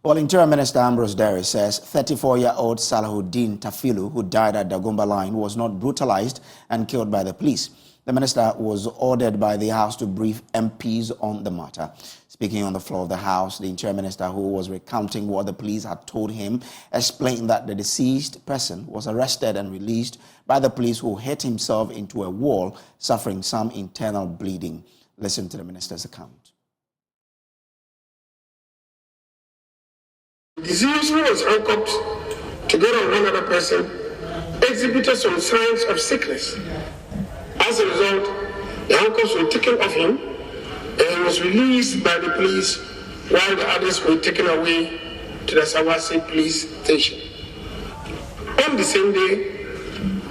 Well, Interior Minister Ambrose Derry says 34-year-old Salahuddin Tafilu, who died at Dagombaline, was not brutalized and killed by the police. The minister was ordered by the House to brief MPs on the matter. Speaking on the floor of the House, the Interior Minister, who was recounting what the police had told him, explained that the deceased person was arrested and released by the police, who hit himself into a wall, suffering some internal bleeding. Listen to the minister's account. The deceased, who was handcuffed together with one other person, exhibited some signs of sickness. As a result, the handcuffs were taken off him and he was released by the police while the others were taken away to the Sawasi police station. On the same day,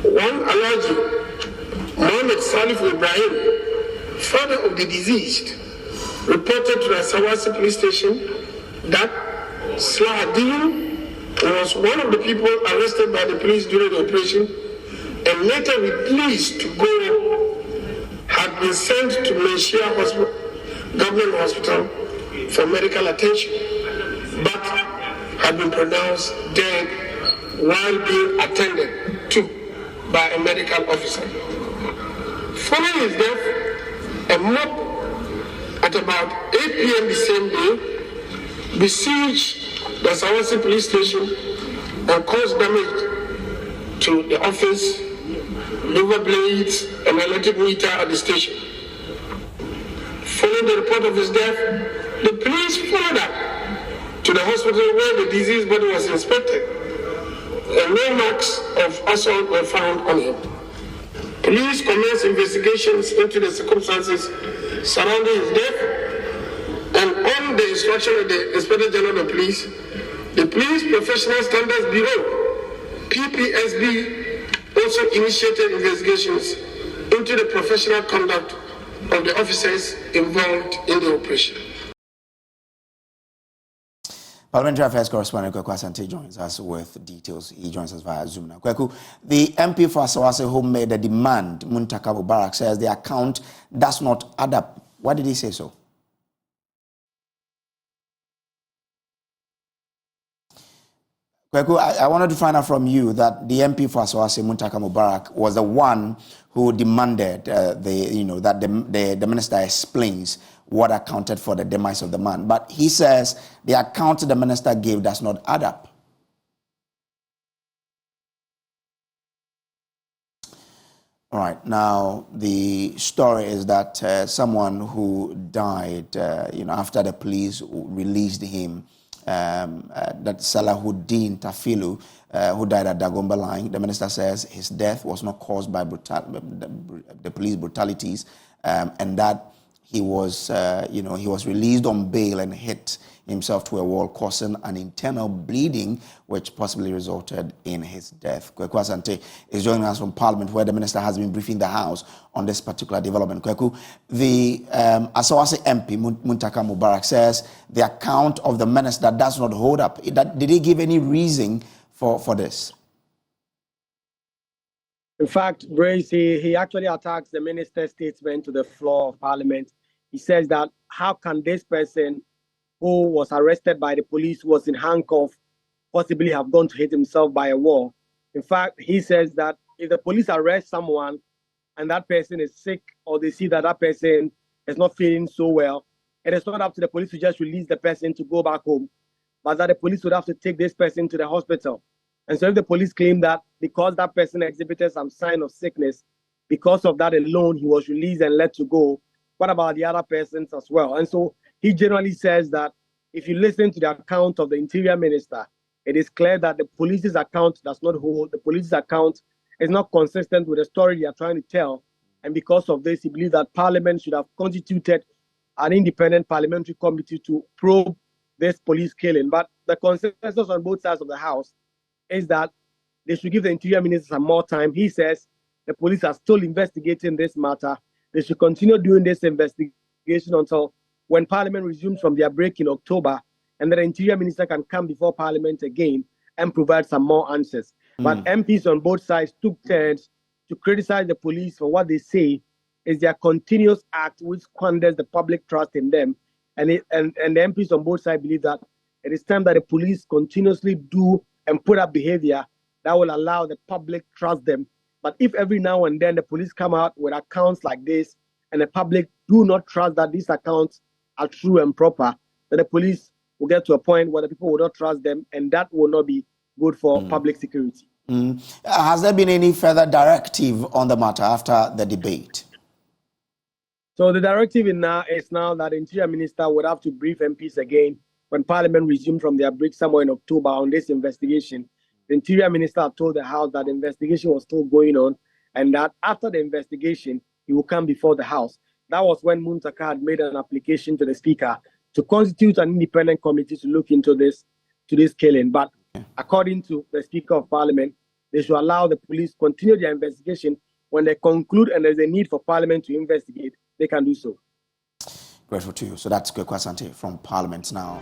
one Alhaji Mohammed Salif Ibrahim, father of the deceased, reported to the Sawasi police station that Salahuddin was one of the people arrested by the police during the operation and later released to go, had been sent to Malaysia Government Hospital for medical attention, but had been pronounced dead while being attended to by a medical officer. Following his death, a mob at about 8 p.m. the same day besieged the Sawasi police station and caused damage to the office, liver blades, and electric meter at the station. Following the report of his death, the police followed up to the hospital where the deceased body was inspected, and no marks of assault were found on him. Police commenced investigations into the circumstances surrounding his death, and on the instruction of the Inspector General of Police, the Police Professional Standards Bureau, PPSB, also initiated investigations into the professional conduct of the officers involved in the operation. Parliamentary Affairs Correspondent Kweku Asante joins us with details. He joins us via Zoom now. Kweku, the MP for Asawase who made the demand, Muntaka Mubarak, says the account does not add up. Why did he say so? Kweku, I wanted to find out from you that the MP for Asawase, Muntaka Mubarak, was the one who demanded that the minister explains what accounted for the demise of the man. But he says the account the minister gave does not add up. All right. Now, the story is that someone who died, after the police released him, that Salahuddin Tafilu, who died at Dagombaline, the minister says his death was not caused by the police brutalities, and that he was released on bail and hit himself to a wall, causing an internal bleeding, which possibly resulted in his death. Kweku Asante is joining us from Parliament, where the minister has been briefing the House on this particular development. Kweku, the Asawase MP, Muntaka Mubarak, says the account of the minister does not hold up. Did he give any reason for this? In fact, Grace, he actually attacks the minister's statement to the floor of Parliament. He says that how can this person who was arrested by the police, who was in handcuffs, possibly have gone to hit himself by a wall? In fact, he says that if the police arrest someone and that person is sick, or they see that that person is not feeling so well, it is not up to the police to just release the person to go back home, but that the police would have to take this person to the hospital. And so if the police claim that because that person exhibited some sign of sickness, because of that alone, he was released and let to go, what about the other persons as well? And so he generally says that if you listen to the account of the Interior Minister, it is clear that the police's account does not hold. The police's account is not consistent with the story they are trying to tell. And because of this, he believes that Parliament should have constituted an independent parliamentary committee to probe this police killing. But the consensus on both sides of the House is that they should give the Interior Minister some more time. He says the police are still investigating this matter. They should continue doing this investigation until when Parliament resumes from their break in October, and the Interior Minister can come before Parliament again and provide some more answers. But MPs on both sides took turns to criticize the police for what they say is their continuous act which squanders the public trust in them. And the MPs on both sides believe that It is time that the police continuously do and put up behavior that will allow the public trust them. But if every now and then the police come out with accounts like this and the public do not trust that these accounts are true and proper, then the police will get to a point where the people will not trust them, and that will not be good for public security. Has there been any further directive on the matter after the debate? So the directive is now that the Interior Minister would have to brief MPs again when Parliament resumed from their break somewhere in October on this investigation. The Interior Minister told the House that the investigation was still going on and that after the investigation, he will come before the House. That was when Muntaka had made an application to the Speaker to constitute an independent committee to look into this killing. But according to the Speaker of Parliament, they should allow the police continue their investigation. When they conclude and there's a need for Parliament to investigate, they can do so. Grateful to you. So that's Kwekwa Asante from Parliament now.